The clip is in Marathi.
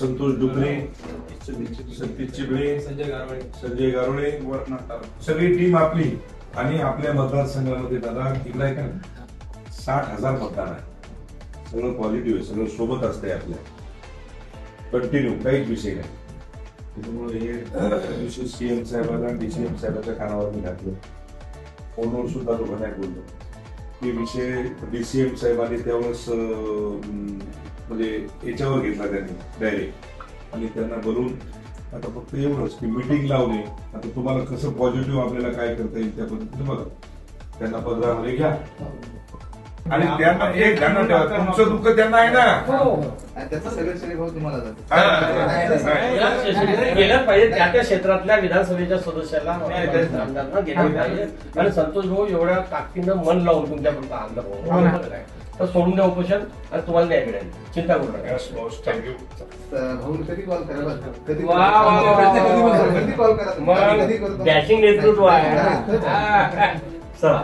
संतोष डुकरे, सतीश चिबळे, संजय गारोळे, सगळी टीम आपली आणि आपल्या मतदारसंघामध्ये दादा तिकडे आहे का 60,000 मतदार आहे. सगळं पॉझिटिव्ह आहे, सगळं सोबत असतंय आपल्या कंटिन्यू, काहीच विषय नाही. त्याच्यामुळे हे विषय सीएम साहेबांना डीसीएम साहेबांच्या कानावर मी घातलं. फोनवर सुद्धा तो नाही बोललो. हे विषय डीसीएम साहेबांनी त्यावेळेस म्हणजे याच्यावर घेतला त्यांनी डायरेक्ट आणि त्यांना बोलून आता फक्त एवढंच की मीटिंग लावणे. आता तुम्हाला कसं पॉझिटिव्ह आपल्याला काय करता येईल त्या पद्धतीने बघा, त्यांना पदरामध्ये घ्या आणि त्यांना एक ध्यान ठेवा, तुमचं दुःख त्यांना आहे ना, त्याचा सगळं श्रेय भाऊ तुम्हाला गेलं पाहिजे त्या त्या क्षेत्रातल्या विधानसभेच्या सदस्याला आमदारांना गेलं पाहिजे. आणि संतोष भाऊ एवढ्या ताकदीनं मन लावून तुमच्यापर्यंत आमदार तर सोडून द्या उपोषण आणि तुम्हाला न्याय मिळेल, चिंता करू नका. थँक्यू. भाऊ कधी कॉल करा, कधी कॉल करा, डॅशिंग नेतृत्व आहे. चला.